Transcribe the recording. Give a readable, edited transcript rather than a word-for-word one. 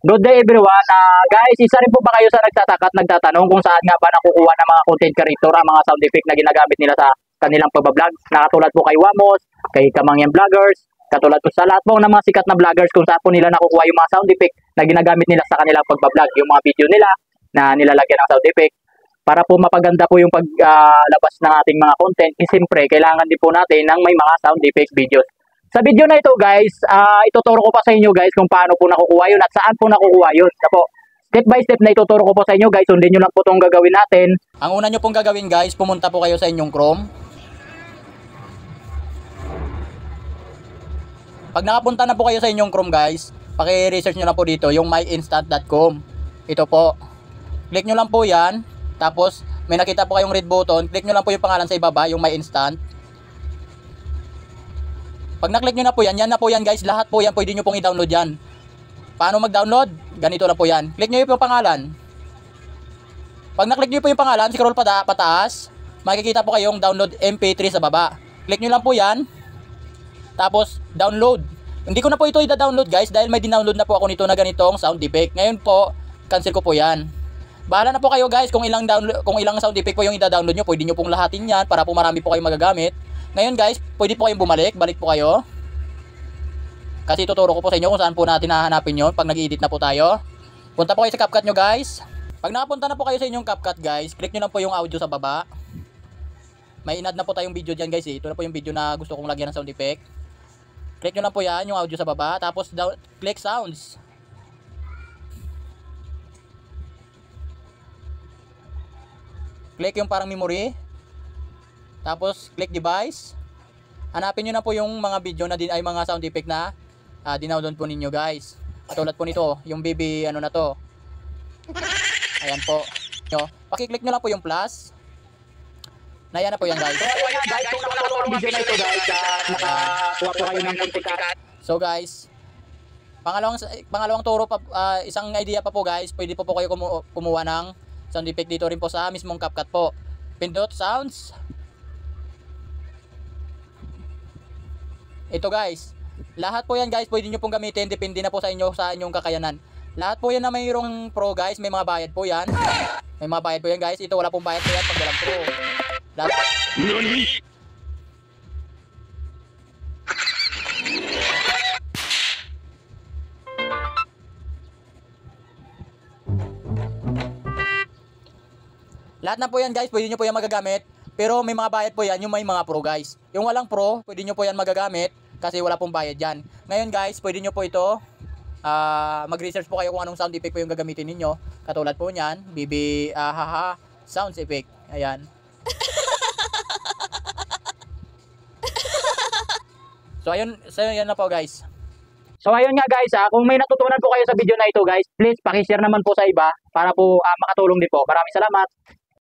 Good day everyone. Guys, isa rin po ba kayo sa nagtataka at nagtatanong kung saan nga ba nakukuha ng mga content creator ang mga sound effect na ginagamit nila sa kanilang pagbablog? Nakatulad po kay Wamos, kay Kamangyan Vloggers, katulad po sa lahat po ng mga sikat na vloggers kung saan po nila nakukuha yung mga sound effect na ginagamit nila sa kanilang pagbablog. Yung mga video nila na nilalagyan ng sound effect para po mapaganda po yung paglabas ng ating mga content. Siyempre, kailangan din po natin ng may mga sound effect videos. Sa video na ito guys, ituturo ko pa sa inyo guys kung paano po nakukuha yun at saan po nakukuha yun. Po, step by step na ituturo ko po sa inyo guys, sundin nyo lang po itong gagawin natin. Ang una nyo pong gagawin guys, pumunta po kayo sa inyong Chrome. Pag nakapunta na po kayo sa inyong Chrome guys, paki-research nyo lang po dito yung myinstant.com. Ito po, click nyo lang po yan. Tapos may nakita po kayong red button, click nyo lang po yung pangalan sa ibaba, yung myinstant. Pag na-click nyo na po yan na po yan guys, lahat po yan pwede nyo pong i-download yan. Paano mag-download? Ganito lang po yan. Click nyo yung pangalan. Pag na-click nyo po yung pangalan, scroll pataas, makikita po kayong download MP3 sa baba. Click nyo lang po yan. Tapos, download. Hindi ko na po ito i-download guys, dahil may dinownload na po ako nito na ganitong sound effect. Ngayon po, cancel ko po yan. Bahala na po kayo guys kung ilang sound effect po yung i-download nyo. Pwede nyo pong lahatin yan para po marami po kayong magagamit. Ngayon guys, pwede po kayong balik po kayo. Kasi tuturo ko po sa inyo kung saan po natin hahanapin yun pag nag-edit na po tayo. Punta po kayo sa CapCut nyo guys. Pag nakapunta na po kayo sa inyong CapCut guys, click nyo lang po yung audio sa baba. May in-add na po tayong video dyan guys eh. Ito na po yung video na gusto kong lagyan ng sound effect. Click nyo lang po yan, yung audio sa baba. Tapos click sounds. Click yung parang memory. Tapos click device. Hanapin nyo na po yung mga video na ay mga sound effect na dinownload po ninyo guys. Katulad po nito, yung baby ano na to. Ayan po. Paki-click nyo lang po yung plus. Na yan na po yan guys. So ayan guys, kung nakatulong ang video na ito guys, nakakuha po kayo ng content. So guys, pangalawang turo pa, isang idea pa po guys, pwede po kayo kumuha ng sound effect dito rin po sa mismong CapCut po. Pindot sounds. Ito guys, lahat po yan guys pwede nyo pong gamitin, depende na po sa inyong kakayanan. Lahat po yan na mayroong pro guys, may mga bayad po yan. May mga bayad po yan guys, ito wala pong bayad po yan pag walang pro. Lahat na po yan guys, pwede nyo po yan magagamit. Pero may mga bayad po yan, yung may mga pro guys. Yung walang pro, pwede nyo po yan magagamit kasi wala pong bayad yan. Ngayon guys, pwede nyo po ito, mag-research po kayo kung anong sound effect po yung gagamitin ninyo. Katulad po niyan, BB haha sounds effect. Ayan. So ayun na po guys. So ayun nga guys, kung may natutunan po kayo sa video na ito guys, please paki-share naman po sa iba para po makatulong din po. Maraming salamat.